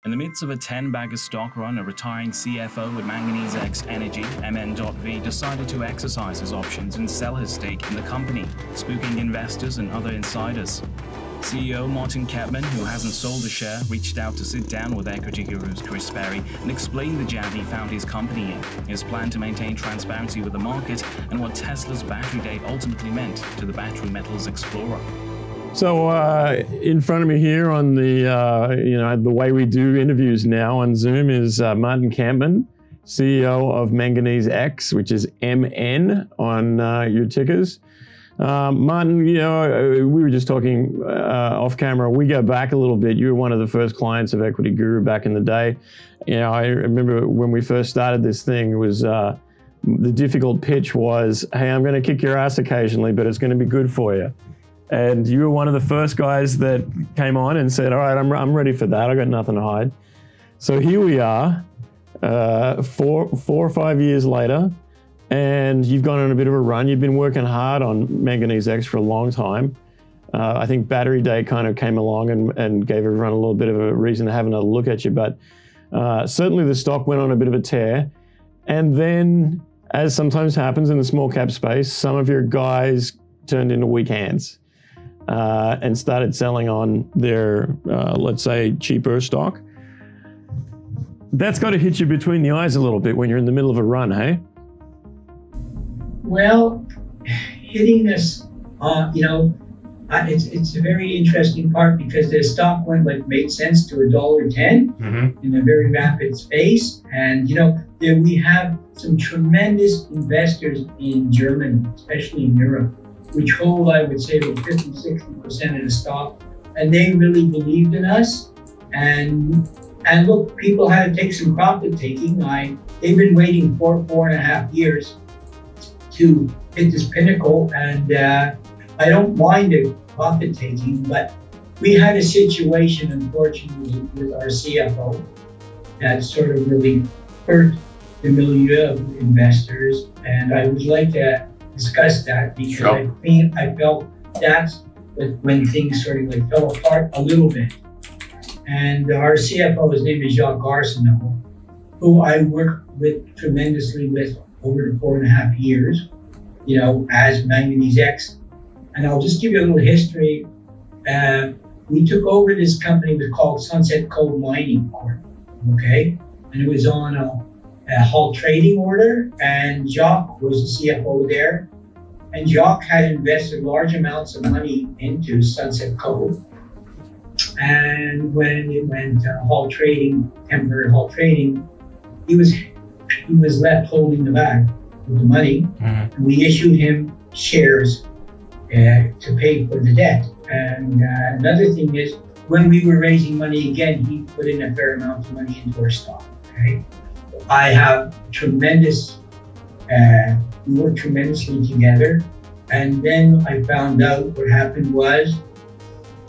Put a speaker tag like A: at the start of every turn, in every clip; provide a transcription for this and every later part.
A: In the midst of a 10-bagger stock run, a retiring CFO at Manganese X Energy, MN.V, decided to exercise his options and sell his stake in the company, spooking investors and other insiders. CEO Martin Kepman, who hasn't sold a share, reached out to sit down with Equity.Guru's Parry and explain the jam he found his company in, his plan to maintain transparency with the market, and what Tesla's battery day ultimately meant to the battery metals explorer.
B: So in front of me here on the, the way we do interviews now on Zoom is Martin Kepman, CEO of Manganese X, which is MN on your tickers. Martin, we were just talking off camera. We go back a little bit. You were one of the first clients of Equity.Guru back in the day. I remember when we first started this thing, it was the difficult pitch was, hey, I'm going to kick your ass occasionally, but it's going to be good for you. And you were one of the first guys that came on and said, all right, I'm ready for that. I got nothing to hide. So here we are, 4 or 5 years later, and you've gone on a bit of a run. You've been working hard on Manganese X for a long time. I think Battery Day kind of came along and gave everyone a little bit of a reason to have another look at you. But certainly the stock went on a bit of a tear. And then, as sometimes happens in the small cap space, some of your guys turned into weak hands. And started selling on their, let's say, cheaper stock. That's got to hit you between the eyes a little bit when you're in the middle of a run, hey?
C: Well, hitting us, it's a very interesting part because the stock made sense to $1.10 in a very rapid space. And, we have some tremendous investors in Germany, especially in Europe, which hold, I would say, about 50–60% of the stock, and they really believed in us. And look, people had to take some profit taking. They've been waiting 4.5 years to hit this pinnacle, and I don't mind the profit taking, but we had a situation, unfortunately, with our CFO that sort of really hurt the milieu of investors, and I would like to discuss that because sure. I felt that's when things sort of fell apart a little bit. And our CFO, his name is Jacques Arsenault, who I worked with tremendously with over the 4.5 years, as Manganese X. And I'll just give you a little history. We took over this company, it was called Sunset Coal Mining Corp, okay? And it was on a halt trading order, and Jacques was the CFO there. And Jacques had invested large amounts of money into Sunset Coal. And when it went halt trading, temporary halt trading, he was left holding the bag with the money. And we issued him shares to pay for the debt. And another thing is, when we were raising money again, he put in a fair amount of money into our stock, okay? I have tremendous, we worked tremendously together. And then I found out what happened was,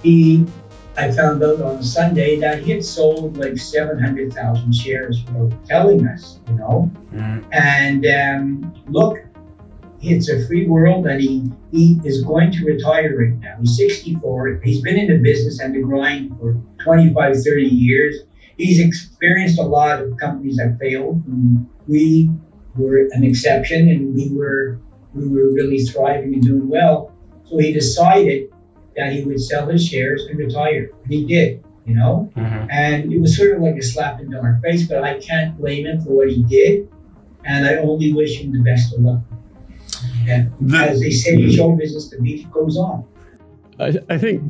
C: I found out on Sunday that he had sold like 700,000 shares without telling us, And look, it's a free world, and he is going to retire right now. He's 64. He's been in the business and the grind for 25, 30 years. He's experienced a lot of companies that failed. And we were an exception, and we were really thriving and doing well. So he decided that he would sell his shares and retire. And he did, And it was sort of like a slap in our face, but I can't blame him for what he did. And I only wish him the best of luck. And as they say in show business, the beat goes on.
B: I think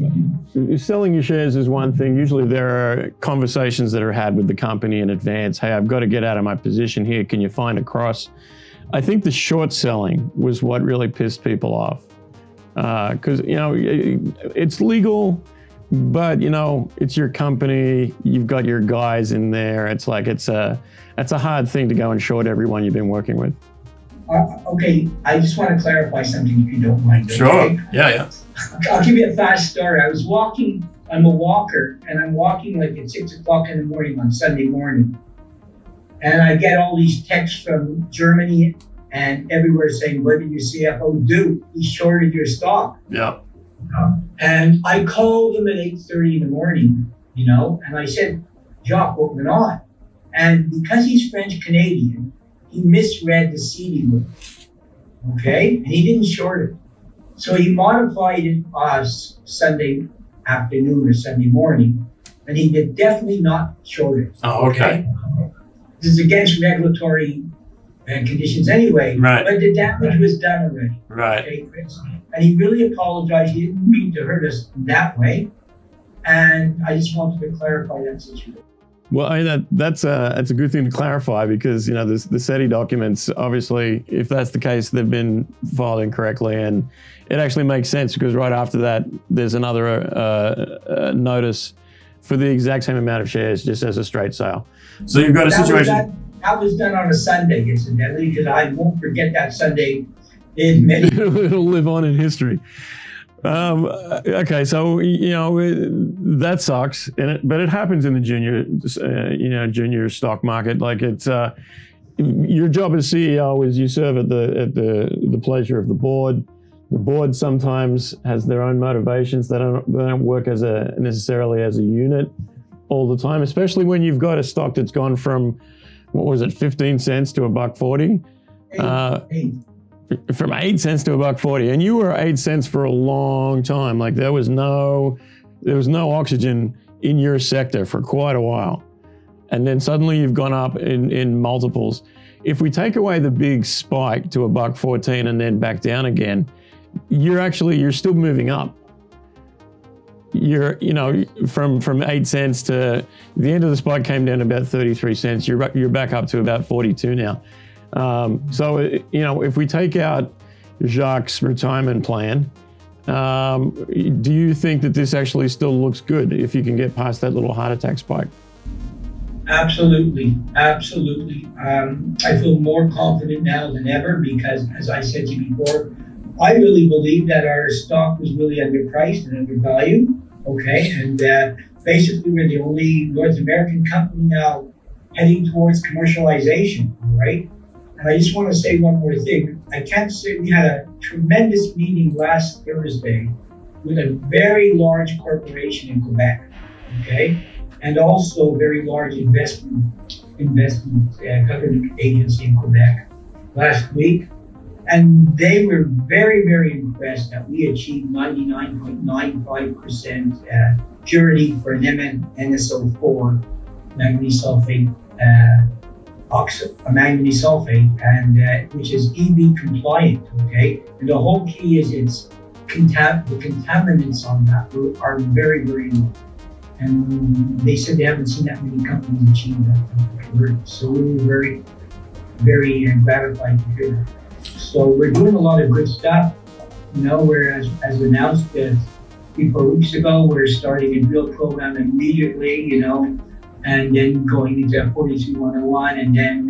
B: selling your shares is one thing. Usually there are conversations that are had with the company in advance. Hey, I've got to get out of my position here. Can you find a cross? I think the short selling was what really pissed people off. Because, it's legal, but, it's your company. You've got your guys in there. It's like, it's a hard thing to go and short everyone you've been working with.
C: Okay, I just want to clarify something if you don't mind.
B: Sure,
C: okay?
B: Yeah.
C: I'll give you a fast story. I was walking, I'm a walker, and I'm walking like at 6 o'clock in the morning on Sunday morning. And I get all these texts from Germany and everywhere saying, what did your CFO do? He shorted your stock.
B: Yeah.
C: And I called him at 8:30 in the morning, and I said, Jacques, what went on? And because he's French-Canadian, he misread the seeding rule, okay? And he didn't short it. So he modified it Sunday afternoon or Sunday morning, and he did definitely not short it.
B: Oh, okay.
C: This is against regulatory conditions anyway,
B: right.
C: But the damage was done already.
B: Right.
C: Okay, Chris? And he really apologized. He didn't mean to hurt us that way. And I just wanted to clarify that situation.
B: Well, that's a good thing to clarify, because, you know, the SETI documents, obviously, if that's the case, they've been filed incorrectly, and it actually makes sense, because right after that, there's another notice for the exact same amount of shares, just as a straight sale. So you've got a situation.
C: That was done on a Sunday, incidentally, because I won't forget that Sunday in many.
B: It'll live on in history. Okay, so, you know, that sucks, but it happens in the junior stock market. Like, it's your job as CEO is you serve at the pleasure of the board. The board sometimes has their own motivations. They don't work necessarily as a unit all the time, especially when you've got a stock that's gone from, what was it, 15 cents to $1.40. From 8 cents to $1.40, and you were 8 cents for a long time. Like, there was no oxygen in your sector for quite a while, and then suddenly you've gone up in multiples. If we take away the big spike to $1.14 and then back down again, you're still moving up. You know, from 8 cents to the end of the spike came down to about 33 cents. You're back up to about 42 now. So, you know, if we take out Jacques' retirement plan, do you think that this actually still looks good if you can get past that little heart attack spike?
C: Absolutely, absolutely. I feel more confident now than ever, because, as I said to you before, I really believe that our stock was really underpriced and undervalued, okay? And basically, we're the only North American company now heading towards commercialization, right? And I just want to say one more thing. I can't say we had a tremendous meeting last Thursday with a very large corporation in Quebec, okay? And also a very large investment government agency in Quebec last week. And they were very, very impressed that we achieved 99.95% purity for an MnSO4 manganese sulfate manganese sulfate, and which is EV compliant, okay? And the whole key is the contaminants on that are very, very low. And they said they haven't seen that many companies achieve that. So we were very, very gratified to hear that. So we're doing a lot of good stuff. You know, we're, as announced 3 4 weeks ago, we're starting a drill program immediately, you know, and then going into 42-101, and then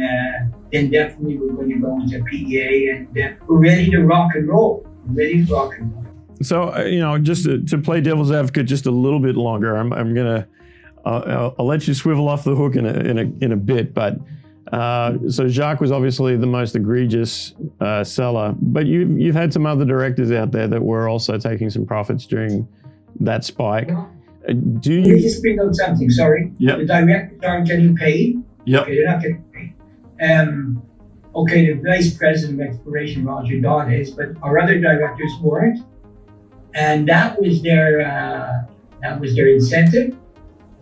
C: definitely we're going to go into PEA, and we're ready to rock and roll. So,
B: you know, just to play devil's advocate just a little bit longer, I'll let you swivel off the hook in a bit, but so Jacques was obviously the most egregious seller, but you've had some other directors out there that were also taking some profits during that spike.
C: Let me just bring out something, sorry.
B: Yep.
C: The directors aren't getting paid.
B: Yep.
C: Okay, they're not getting paid. Okay, the vice president of exploration, Roger Dodd, is, but our other directors weren't. And that was their incentive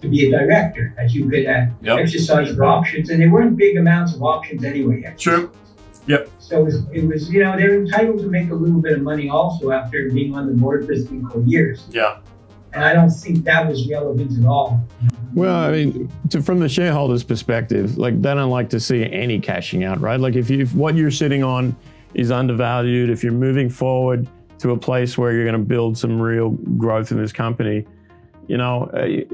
C: to be a director, that you could exercise your options, and they weren't big amounts of options anyway.
B: True. Yep.
C: So it was, you know, they're entitled to make a little bit of money also after being on the board for 3 4 years. Yeah. And I don't think that was relevant at all.
B: Well, I mean, from the shareholders' perspective, like, they don't like to see any cashing out, right? Like, if what you're sitting on is undervalued, if you're moving forward to a place where you're going to build some real growth in this company, you know,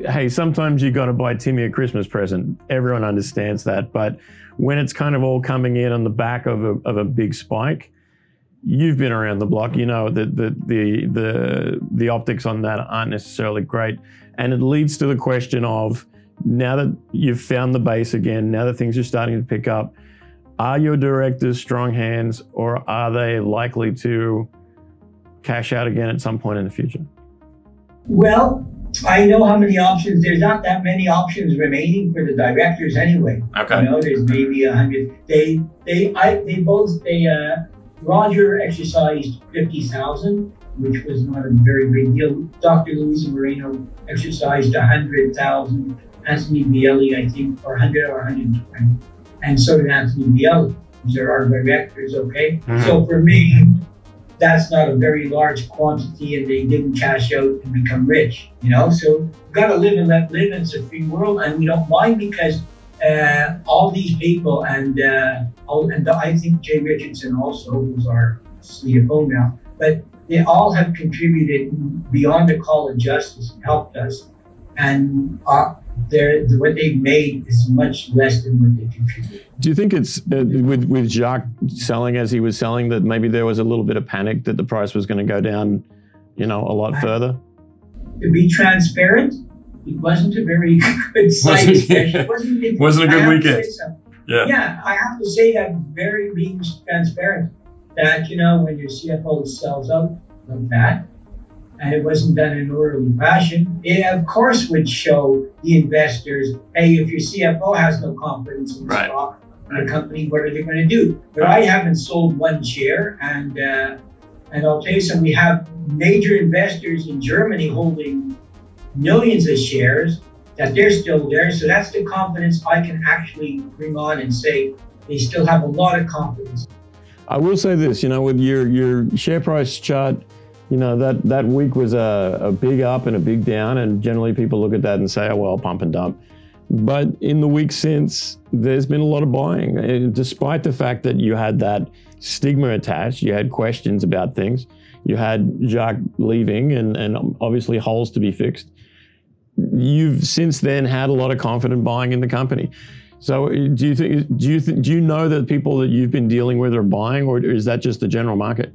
B: hey, sometimes you got to buy Timmy a Christmas present. Everyone understands that. But when it's kind of all coming in on the back of a big spike, you've been around the block, you know that the optics on that aren't necessarily great. And it leads to the question of, now that you've found the base again, now that things are starting to pick up, are your directors strong hands, or are they likely to cash out again at some point in the future?
C: Well, I know how many options. There's not that many options remaining for the directors anyway.
B: Okay.
C: You know, there's maybe 100. Roger exercised 50,000, which was not a very big deal. Dr. Luisa Moreno exercised 100,000. Anthony Bielli, I think, or 100 or 120. And so did Anthony Bielli. These are our directors, okay? Mm-hmm. So for me, that's not a very large quantity, and they didn't cash out and become rich, you know? So we've got to live and let live, and it's a free world, and we don't mind because all these people, and I think Jay Richardson also, who's our CFO now, but they all have contributed beyond the call of justice and helped us. And what they've made is much less than what they contributed.
B: Do you think it's with Jacques selling as he was selling that maybe there was a little bit of panic that the price was going to go down, you know, a lot further?
C: To be transparent, it wasn't a very good site. It
B: wasn't a good weekend.
C: Yeah, I have to say that being transparent, that, you know, when your CFO sells out like that, and it wasn't done in an orderly fashion, it of course would show the investors, hey, if your CFO has no confidence in the stock in the company, what are they going to do? But I haven't sold one share, and I'll tell you something, we have major investors in Germany holding millions of shares, that they're still there. So that's the confidence I can actually bring on and say they still have a lot of confidence.
B: I will say this, you know, with your share price chart, you know, that week was a big up and a big down, and generally people look at that and say, oh, well, pump and dump. But in the week since, there's been a lot of buying. And despite the fact that you had that stigma attached, you had questions about things, you had Jacques leaving and obviously holes to be fixed. You've since then had a lot of confident buying in the company. So do you know that people that you've been dealing with are buying, or is that just the general market?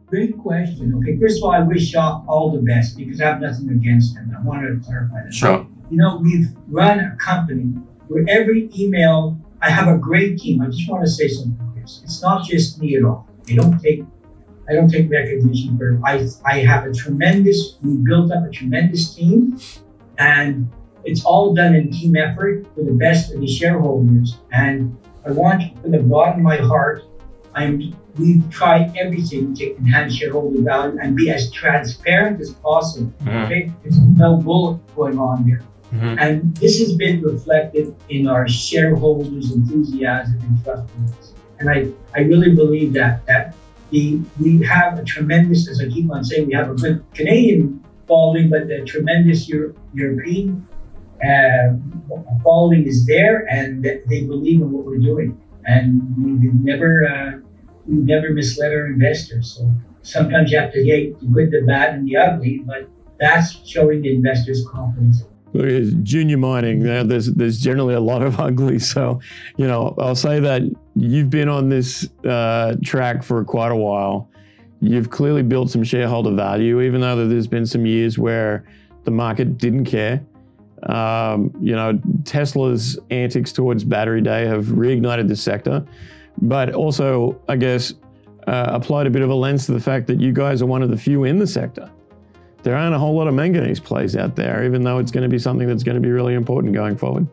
C: Great question. Okay, first of all, I wish Jacques all the best because I have nothing against him. I wanted to clarify that.
B: Sure.
C: You know, we've run a company where every email, I have a great team. I just want to say something, Chris. It's not just me at all. I don't take recognition for it. I have we built up a tremendous team, and it's all done in team effort for the best of the shareholders. And I want, from the bottom of my heart, we've tried everything to enhance shareholder value and be as transparent as possible. Okay? There's no bullet going on here. And this has been reflected in our shareholders' enthusiasm and trustworthiness. And I really believe that we have a tremendous, as I keep on saying, we have a good Canadian following, but the tremendous European following is there, and they believe in what we're doing. And we've never misled our investors. So sometimes you have to get the good, the bad, and the ugly, but that's showing the investors' confidence.
B: Junior mining, there's generally a lot of ugly. So, you know, I'll say that you've been on this track for quite a while. You've clearly built some shareholder value, even though there's been some years where the market didn't care. You know, Tesla's antics towards Battery Day have reignited the sector, but also, I guess, applied a bit of a lens to the fact that you guys are one of the few in the sector. There aren't a whole lot of manganese plays out there, even though it's going to be something that's going to be really important going forward.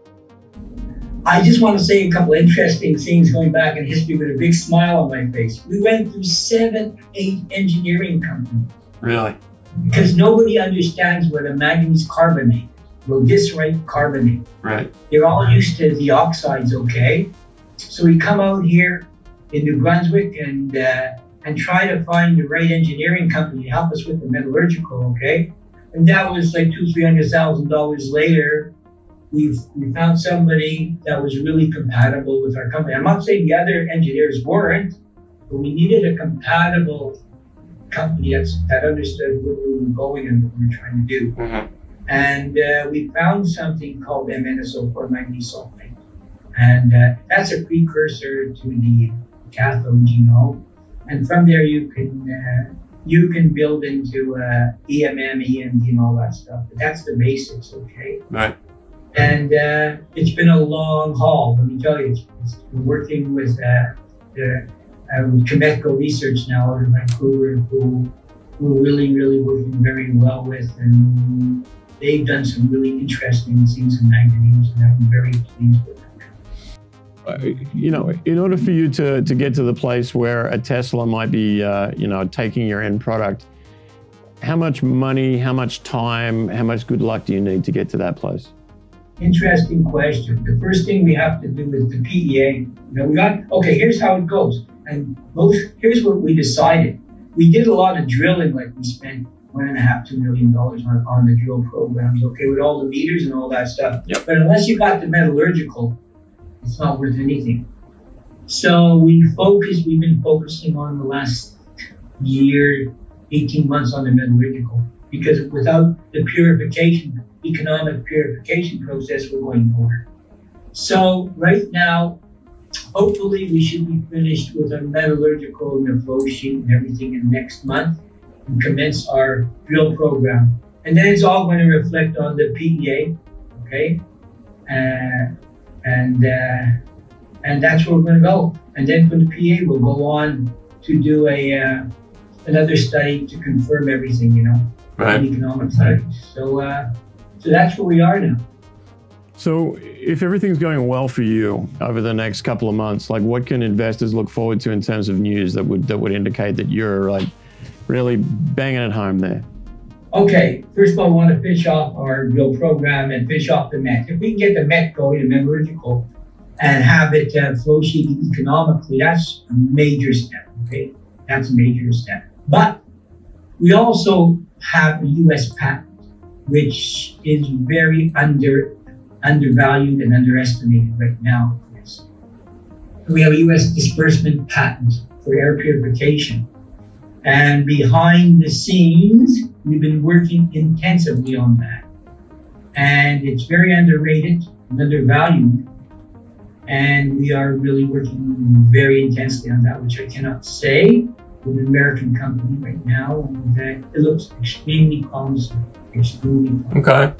C: I just want to say a couple of interesting things going back in history with a big smile on my face. We went through 7, 8 engineering companies.
B: Really?
C: Because nobody understands what a manganese carbonate, rhodysite carbonate.
B: Right.
C: They're all used to the oxides, okay? So we come out here in New Brunswick and try to find the right engineering company to help us with the metallurgical, okay? And that was like $200,000-$300,000 later. We found somebody that was really compatible with our company. I'm not saying the other engineers weren't, but we needed a compatible company that understood where we were going and what we were trying to do. And we found something called MnSO4, manganese sulfate. And that's a precursor to the cathode, you know. And from there you can build into EMM, EMD, and all that stuff. But that's the basics, okay?
B: Right.
C: And it's been a long haul, let me tell you. We're working with Chemical Research now out of Vancouver, who we're really, really working very well with. And they've done some really interesting things in manganese, and I'm very pleased with them.
B: You know, in order for you to get to the place where a Tesla might be, you know, taking your end product, how much money, how much time, how much good luck do you need to get to that place?
C: Interesting question. The first thing we have to do is the PEA. You know, okay, here's how it goes. And here's what we decided. We did a lot of drilling, like we spent $1.5–2 million on the drill programs, okay, with all the meters and all that stuff.
B: Yep.
C: But unless you got the metallurgical, it's not worth anything. So we've been focusing on the last year, 18 months on the metallurgical, because without the purification, economic purification process, we're going nowhere. So right now, hopefully we should be finished with our metallurgical and the flow sheet and everything in next month and commence our drill program. And then it's all going to reflect on the PEA, okay? And that's where we're going to go. And then from the PEA, we'll go on to do another study to confirm everything, you know,
B: right.
C: An economic study. So that's where we are now.
B: So if everything's going well for you over the next couple of months, like what can investors look forward to in terms of news that would indicate that you're like really banging it home there?
C: Okay, first of all, I want to finish off our drill program and finish off the MET. If we can get the MET going, the metallurgical, and have it flow sheet economically, that's a major step, okay? That's a major step. But we also have a US patent, which is very undervalued and underestimated right now. We have a US disbursement patent for air purification. And behind the scenes, we've been working intensively on that. And it's very underrated and undervalued. And we are really working very intensely on that, which I cannot say, with an American company right now. And it looks extremely promising. Extremely promising.
B: Okay.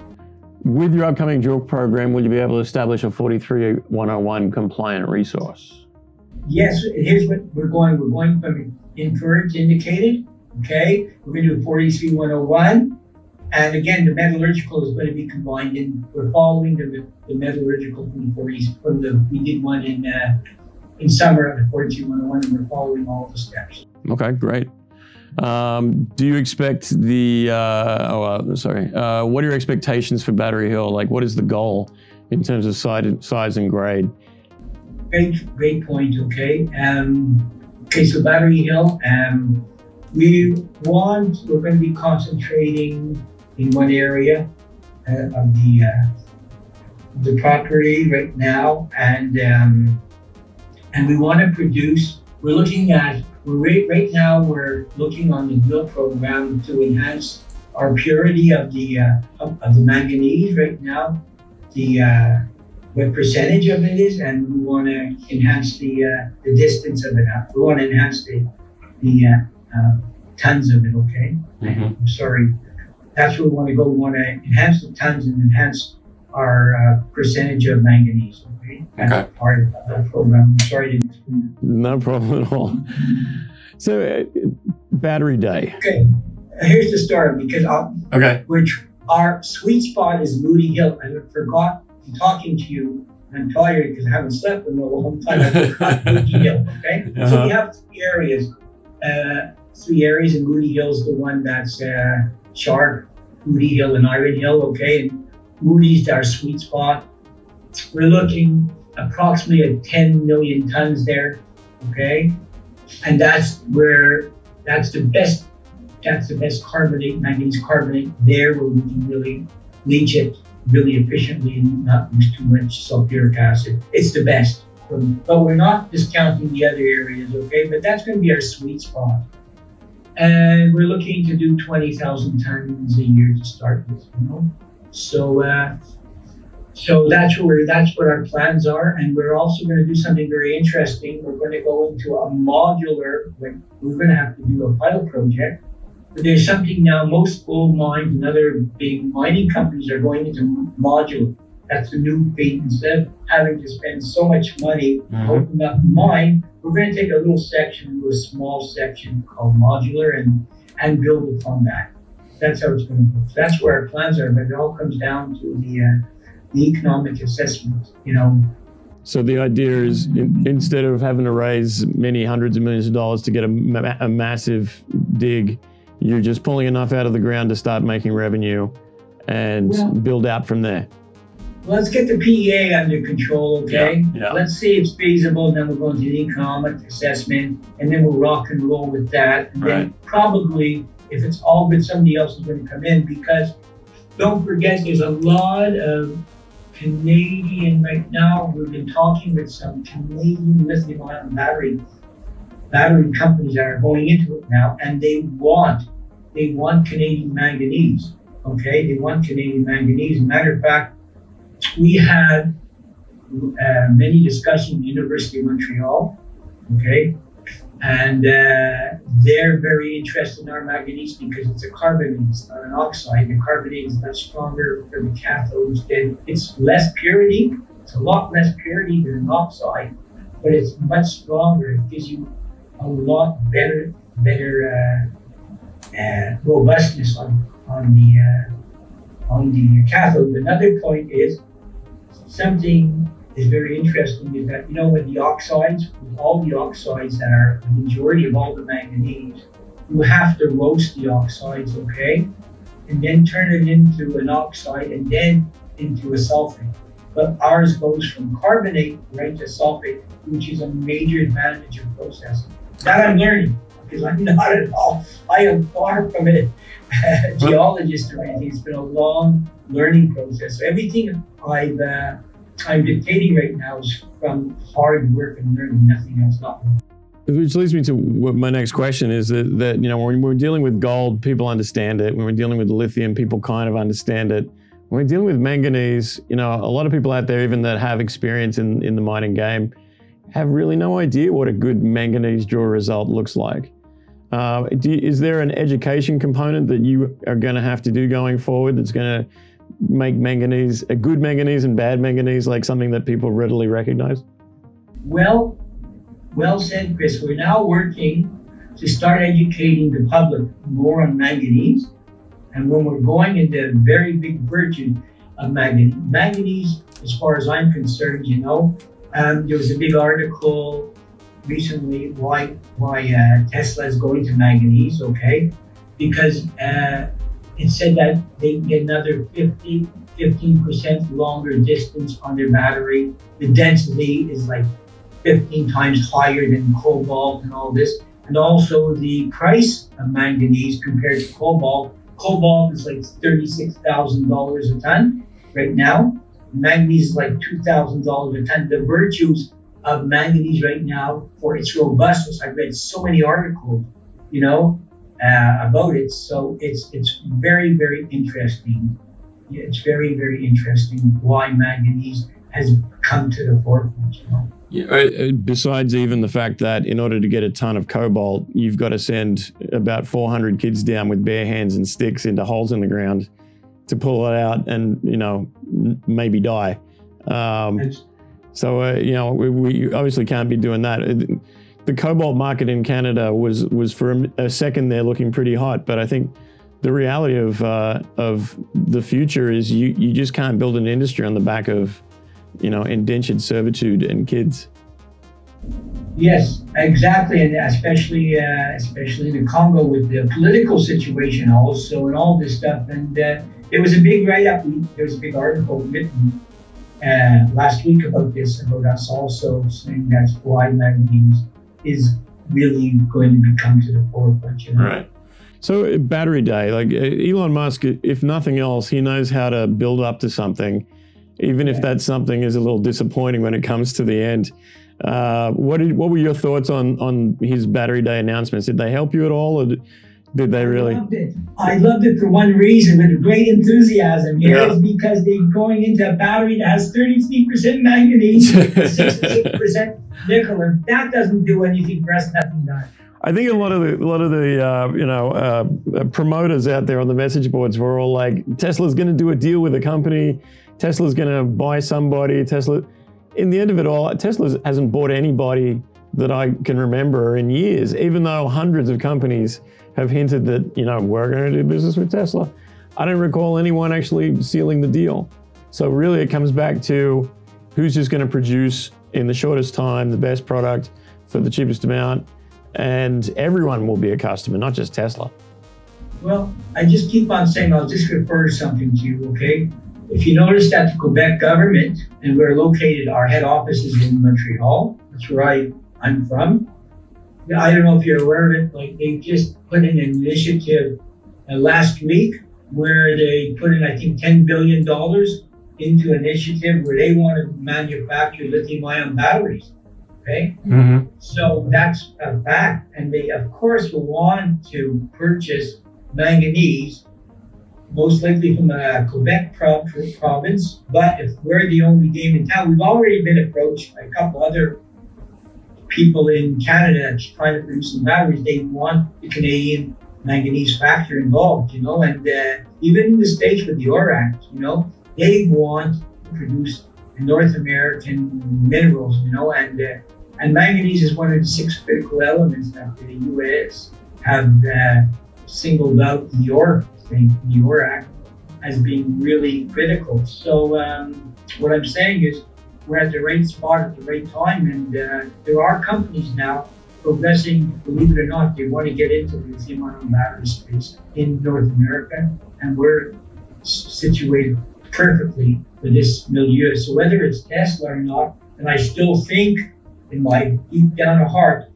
B: With your upcoming drill program, will you be able to establish a 43101 compliant resource?
C: Yes, here's what we're going. We're going from inferred to indicated. Okay, we're going to do 43101, and again, the metallurgical is going to be combined. And we're following the metallurgical from we did one in summer of the 43101, and we're following all the steps. Okay,
B: great. Do you expect the? What are your expectations for Battery Hill? Like, what is the goal in terms of size and grade?
C: Great point. Okay. So Battery Hill, we're going to be concentrating in one area of the property right now, and we want to produce. Right now we're looking on the drill program to enhance our purity of the manganese. Right now, what percentage of it is, and we want to enhance the distance of it. We want to enhance the tons of it. Okay. Mm-hmm. Sorry, that's where we want to go. We want to enhance the tons and enhance our percentage of manganese. Okay. That's part of that program. I'm sorry to explain it.
B: No problem at all. So, battery day.
C: Okay. Here's the story, because our sweet spot is Moody Hill. I forgot talking to you. I'm tired because I haven't slept in a long time. I forgot Moody Hill. Okay. So we have three areas. And Moody Hill is the one that's Sharp, Moody Hill, and Iron Hill. Okay. And Moody's our sweet spot. We're looking approximately at 10 million tons there. Okay. And that's the best carbonate, manganese carbonate there, where we can really leach it really efficiently and not use too much sulfuric acid. It's the best. But we're not discounting the other areas, okay? But that's going to be our sweet spot. And we're looking to do 20,000 tons a year to start with, you know? So that's what our plans are. And we're also going to do something very interesting. We're going to go into a modular, we're going to have to do a pilot project. But there's something now, most gold mines and other big mining companies are going into modular. That's the new thing. Instead of having to spend so much money opening up a mine, we're going to take a little section, a small section called modular, and build upon that. That's how it's going to go. So that's where our plans are, but it all comes down to the economic assessment, you know.
B: So the idea is, instead of having to raise many hundreds of millions of dollars to get a massive dig, you're just pulling enough out of the ground to start making revenue and build out from there.
C: Let's get the PEA under control, okay?
B: Yeah.
C: Let's see it's feasible, then we'll go into the economic assessment, and then we'll rock and roll with that. And then probably, if it's all good, somebody else is going to come in, because don't forget, there's a lot of Canadian right now. We've been talking with some Canadian lithium-ion battery companies that are going into it now, and they want Canadian manganese. Okay, they want Canadian manganese. Matter of fact, we had many discussions in the University of Montreal. Okay, and they're very interested in our manganese because it's a carbonate, it's not an oxide. The carbonate is much stronger for the cathodes. It's less purity. It's a lot less purity than an oxide, but it's much stronger. It gives you a lot better robustness on the cathode. Another point is, something is very interesting is that, you know, with the oxides, with all the oxides that are the majority of all the manganese, you have to roast the oxides, okay, and then turn it into an oxide and then into a sulfate. But ours goes from carbonate right to sulfate, which is a major advantage of processing. That I'm learning, because I'm not at all, I am far from a geologist or anything. It's been a long learning process. So everything I'm dictating right now is from hard work and learning, nothing else, nothing.
B: Which leads me to what my next question is, that you know, when we're dealing with gold, people understand it. When we're dealing with lithium, people kind of understand it. When we're dealing with manganese, you know, a lot of people out there, even that have experience in the mining game, have really no idea what a good manganese draw result looks like. Is there an education component that you are going to have to do going forward that's going to make manganese, a good manganese and bad manganese, like something that people readily recognize?
C: Well said, Chris. We're now working to start educating the public more on manganese. And when we're going into very big virtue of manganese, as far as I'm concerned, you know, there was a big article recently why Tesla is going to manganese, okay? Because it said that they can get another 15% longer distance on their battery. The density is like 15 times higher than cobalt and all this. And also the price of manganese compared to cobalt. Cobalt is like $36,000 a ton right now. Manganese is like $2,000 a ton. The virtues of manganese right now for its robustness, I've read so many articles, you know, about it. So it's very, very interesting. It's very, very interesting why manganese has come to the forefront, you know.
B: Yeah, besides even the fact that in order to get a ton of cobalt, you've got to send about 400 kids down with bare hands and sticks into holes in the ground to pull it out and, you know, maybe die. So, you know, we obviously can't be doing that. The cobalt market in Canada was for a second there looking pretty hot, but I think the reality of the future is you just can't build an industry on the back of, you know, indentured servitude and kids.
C: Yes, exactly, and especially in the Congo with the political situation also and all this stuff. And there was a big write-up. There was a big article written last week about this, about us also saying that's why manganese is really going to become to the forefront. You know?
B: Right. So battery day, like Elon Musk, if nothing else, he knows how to build up to something, even if that something is a little disappointing when it comes to the end. What were your thoughts on his battery day announcements? Did they help you at all, or did they really?
C: I loved it for one reason, with great enthusiasm here, is because they're going into a battery that has 33% manganese, 66% nickel, and that doesn't do anything for us, nothing does.
B: I think a lot of the promoters out there on the message boards were all like, Tesla's going to do a deal with a company, Tesla's going to buy somebody. Tesla, in the end of it all, Tesla hasn't bought anybody that I can remember in years, even though hundreds of companies have hinted that, you know, we're going to do business with Tesla. I don't recall anyone actually sealing the deal. So really it comes back to who's just going to produce in the shortest time the best product for the cheapest amount, and everyone will be a customer, not just Tesla.
C: Well, I just keep on saying, I'll just refer to something to you, okay? If you notice that the Quebec government, and we're located, our head office is in Montreal, that's where I'm from. I don't know if you're aware of it, like they just put in an initiative last week where they put in, I think, $10 billion into an initiative where they want to manufacture lithium-ion batteries, okay? Mm-hmm. So that's a fact. And they, of course, will want to purchase manganese, most likely from a Quebec province. But if we're the only game in town, we've already been approached by a couple other people in Canada trying to produce some batteries. They want the Canadian manganese factor involved, you know, and even in the States with the ORAC, you know, they want to produce North American minerals, you know, and manganese is one of the 6 critical elements that the U.S. have singled out the ORAC as being really critical. So what I'm saying is we're at the right spot at the right time, and there are companies now progressing, believe it or not, they want to get into the lithium-ion battery space in North America, and we're situated perfectly for this milieu. So whether it's Tesla or not, and I still think in my deep down of heart,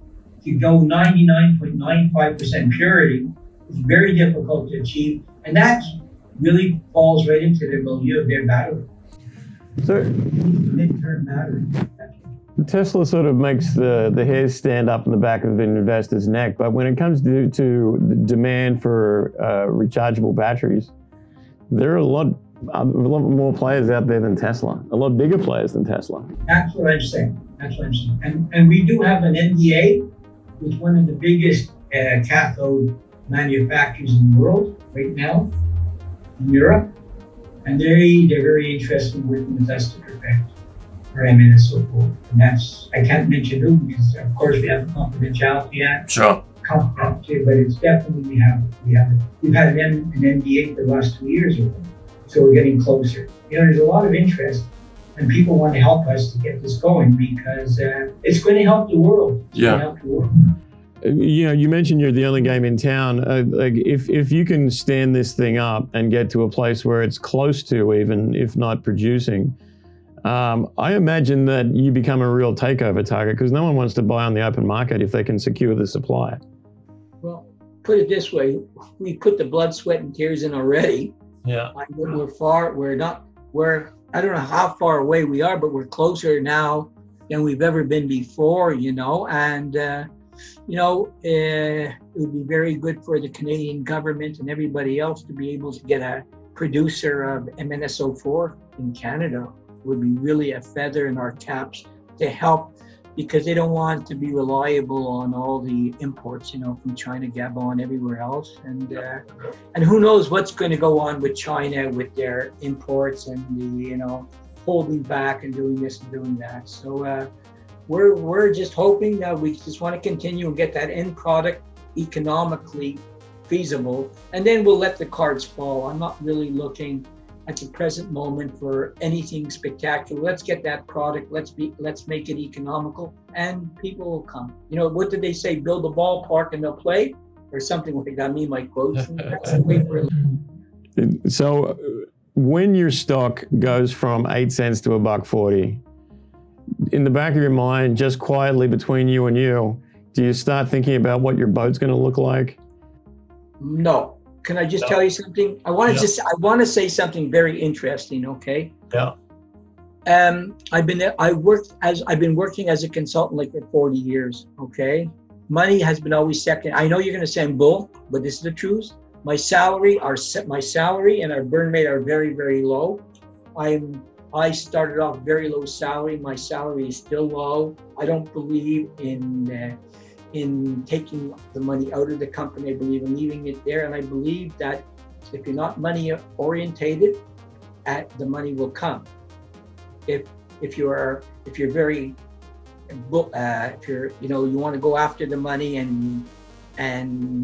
C: to go 99.95% purity is very difficult to achieve, and that really falls right into the milieu of their battery.
B: So
C: Midterm battery.
B: Tesla sort of makes the hairs stand up in the back of an investor's neck, but when it comes to the demand for rechargeable batteries, there are a lot more players out there than Tesla, a lot bigger players than Tesla.
C: That's what I'm saying. That's what I'm saying. And we do have an NDA with one of the biggest cathode manufacturers in the world right now in Europe, and they're very interested in working with us to perfect our MN.V. And that's, I can't mention who because of course we have a confidentiality act.
B: Sure.
C: But it's definitely we've had an NDA for the last 2 years or so. So we're getting closer. You know, there's a lot of interest, and people want to help us to get this going because it's going to help the world. It's going to help the world.
B: You know, you mentioned you're the only game in town. Like if you can stand this thing up and get to a place where it's close to, even if not producing, I imagine that you become a real takeover target because no one wants to buy on the open market if they can secure the supply.
D: Well, put it this way: we put the blood, sweat, and tears in already.
B: Yeah.
D: I don't know how far away we are, but we're closer now than we've ever been before, you know, and, you know, it would be very good for the Canadian government and everybody else to be able to get a producer of MN.V in Canada. It would be really a feather in our caps to help, because they don't want to be reliable on all the imports, you know, from China, Gabon, everywhere else. And who knows what's going to go on with China with their imports and the, you know, holding back and doing this and doing that. So we're just hoping that we just want to continue and get that end product economically feasible, and then we'll let the cards fall. I'm not really looking at the present moment for anything spectacular. Let's get that product, let's make it economical, and people will come. You know, what did they say? Build a ballpark and they'll play, or something like that. I mean, my quotes. That's the way for it.
B: So when your stock goes from 8 cents to $1.40, in the back of your mind, just quietly between you and you, do you start thinking about what your boat's going to look like?
D: No. Can I just tell you something? I want to say something very interesting. Okay.
B: Yeah.
D: I've been working as a consultant like for 40 years. Okay. Money has been always second. I know you're going to say I'm bull, but this is the truth. My salary and our burn rate are very, very low. I started off very low salary. My salary is still low. I don't believe in taking the money out of the company. I believe in leaving it there, and I believe that if you're not money orientated, the money will come. If you're very if you're, you know, you want to go after the money and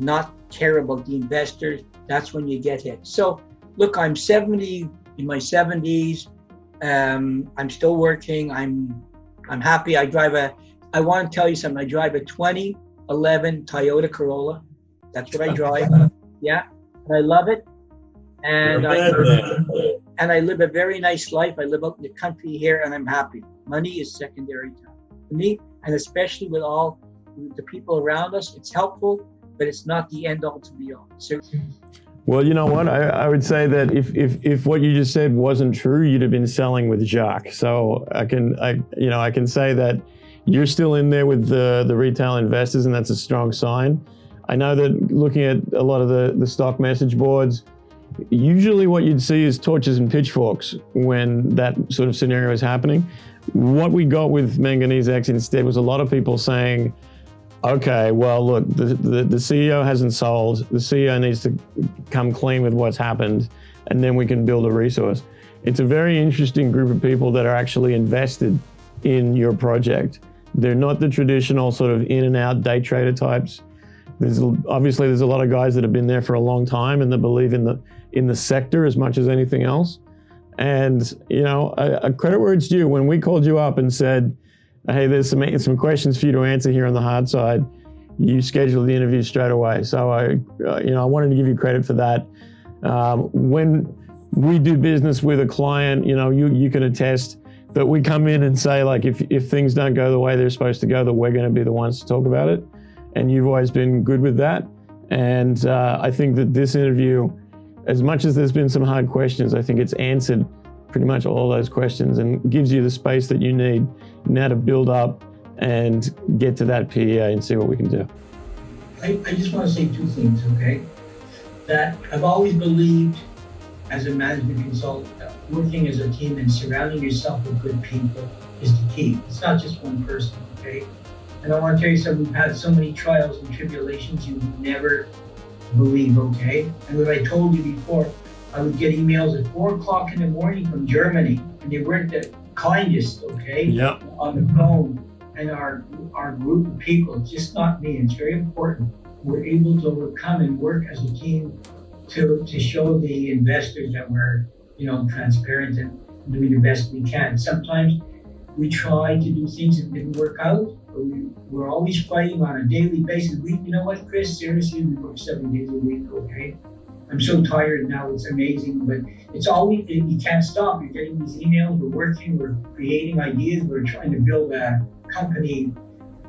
D: not care about the investors, that's when you get hit. So look, I'm 70, in my 70s. I'm still working. I'm happy. I want to tell you something. I drive a 2011 Toyota Corolla. That's what I drive. Yeah, and I love it. And I live a very nice life. I live out in the country here, and I'm happy. Money is secondary to me, and especially with all the people around us, it's helpful, but it's not the end all to be all. So,
B: well, you know what? I would say that if what you just said wasn't true, you'd have been selling with Jacques. So I can say that you're still in there with the retail investors, and that's a strong sign. I know that looking at a lot of the stock message boards, usually what you'd see is torches and pitchforks when that sort of scenario is happening. What we got with Manganese X instead was a lot of people saying, okay, well, look, the CEO hasn't sold. The CEO needs to come clean with what's happened, and then we can build a resource. It's a very interesting group of people that are actually invested in your project. They're not the traditional sort of in and out day trader types. Obviously there's a lot of guys that have been there for a long time and that believe in the sector as much as anything else. And you know, a credit where it's due. When we called you up and said, hey, there's some questions for you to answer here on the hard side, you scheduled the interview straight away. So I wanted to give you credit for that. When we do business with a client, you know, you can attest that we come in and say, like, if things don't go the way they're supposed to go, that we're going to be the ones to talk about it. And you've always been good with that. And I think that this interview, as much as there's been some hard questions, I think it's answered pretty much all those questions and gives you the space that you need now to build up and get to that PEA and see what we can do.
C: I just want to say two things, okay? That I've always believed as a management consultant that working as a team and surrounding yourself with good people is the key. It's not just one person, okay? And I want to tell you something, we've had so many trials and tribulations you would never believe, okay? And as I told you before, I would get emails at 4 o'clock in the morning from Germany, and they weren't the kindest, okay?
B: Yep.
C: On the phone. And our group of people, just not me, it's very important. We're able to overcome and work as a team to show the investors that we're, you know, transparent and doing the best we can. Sometimes we try to do things that didn't work out, but we're always fighting on a daily basis. You know what, Chris? Seriously, we work 7 days a week, okay? I'm so tired now, it's amazing, but it's always, you can't stop. You're getting these emails, we're working, we're creating ideas, we're trying to build a company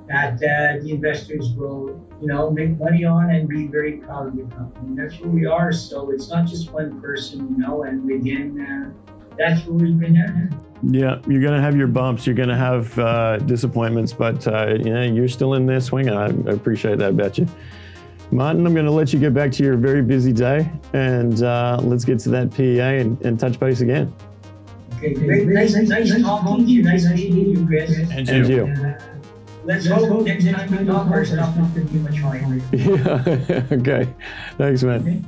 C: that the investors will, you know, make money on and be very proud of the company. That's where we are. So it's not just one person, you know, and again, that's where we've been at.
B: Yeah, you're going to have your bumps, you're going to have disappointments, but you know, you're still in there swinging. I appreciate that about you. Martin, I'm going to let you get back to your very busy day, and let's get to that PEA and touch base again.
C: Okay, great. Nice talking to you. Nice meeting you, Chris.
B: And you.
C: Let's hope next time we talk, our stuff not going to be much higher.
B: Yeah, okay. Thanks, man.
C: Okay.